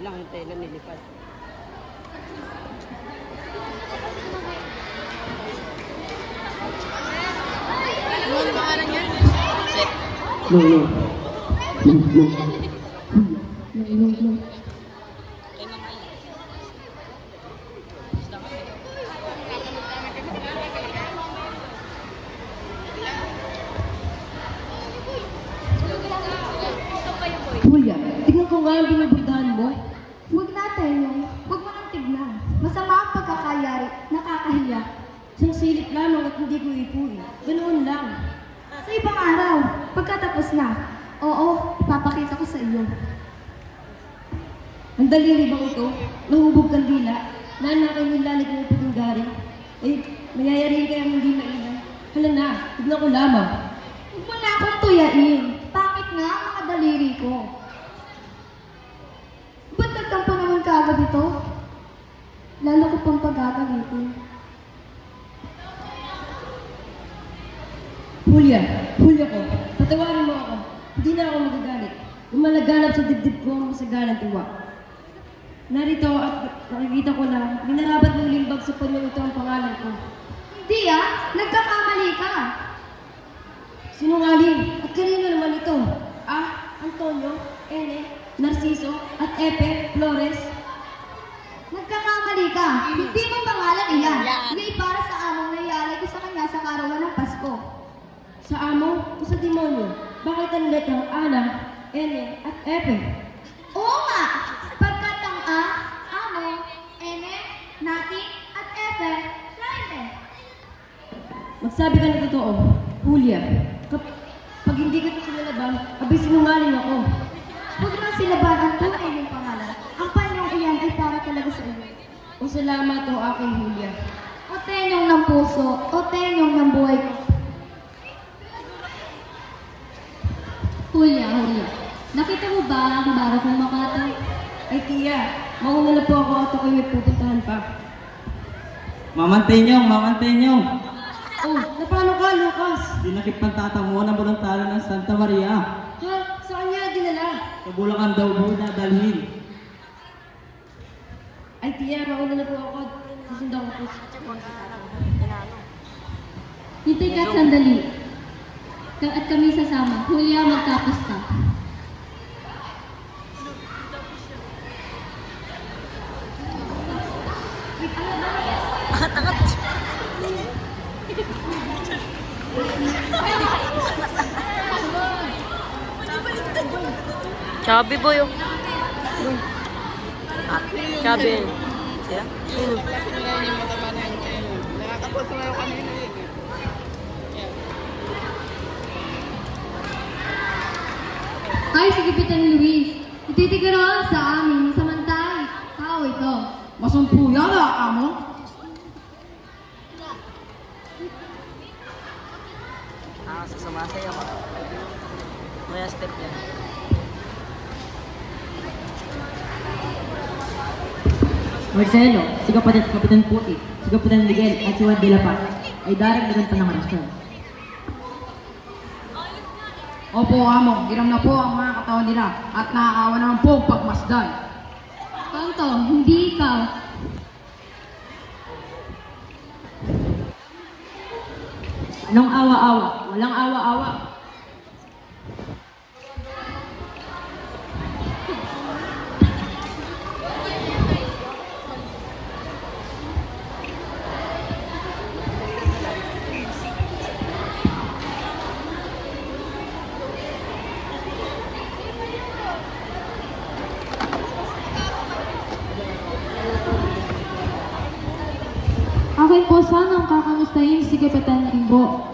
lang yung tela nilipat. Ano pangalan niya? Set. No. Julia, tignan ko nga ang binubuldahan mo. Huwag natin yung, huwag mo nang tignan. Masama ang pagkakayari, nakakahiya. Isang silip lamang at hindi ko ipuri. Ganoon lang. Sa ibang araw, pagkatapos na, oo, ipapakita ko sa iyo. Ang daliri bang ito? Nahubog kang dila? Nanakay mo lalag ng putong garing? Eh, mayayariin kayang hindi mainan. Hala na, tignan ko lamang. Huwag mo na akong tuyain. Pangit nga ang mga daliri ko. Ba't nagkampo naman kaagad ito? Lalo ko pang pagagamitin. Julia ko, patawarin mo ako. Hindi na ako magagalit. Lumalaganap sa dibdib ko ang masagalang tuwa. Narito at nakikita ko na minarapat ng limbag sa punyong ito ang pangalan ko. Hindi nagkakamali ka. Sinungaling, at kanino naman ito? Antonio, Ene, Narciso, at Epe, Flores. Nagkakamali ka. Hindi mo pangalan iyan. Hindi para sa among nayalay ko sa kanya sa karawan ng Pasko. Sa amo o sa demonyo? Bakit ang letrang Ana, Ene, at Epe? Oo nga! Pagkat ang amo, ene, nati, at epe, fraile. Magsabi ka ng totoo, Julia. Pag hindi ka ito sinalaban, abay sinungaling ako. Huwag nang silaban ang tunay ng pangalan. Ang panyong iyan ay para talaga sa iyo. O salamat o aking Julia. O tenyong ng puso, o tenyong ng buhay ko. Julia, nakita mo ba ang baro kong Makata? Ay tiya, mauna na po ako at ako'y may pupuntahan pa. Mamantenyong! Oh, napano ka, Lucas? Dinakipantatamuan ang voluntaryo ng Santa Maria. Ha? Saan niya dinala? Sa Bulacan daw po dadalhin. Ay tiya, mauna na po ako. Susundan ko po. Hintay ka at sandali. At kami sasama. Julia, magtapos ka. Chubby boy oh. Chubby. Sila? Ay, si Kapitan Luis. Ititigarahan sa amin. Samantay. Tao ito. Masumpuya na, amo. Sumasaya ako. Maya step yan. Marcelo, si Kapitan Puti, si Kapitan Miguel at si Juan de la Paz ay daragdagan pa ng orasyon. Opo, amo. Giram na po ang mga katawan nila at naaawa naman po ang pagmasdan. Kanto, hindi ikaw. Anong awa-awa? Walang awa-awa. Akin po sanang kakamustahin si Kapitan Rimbo.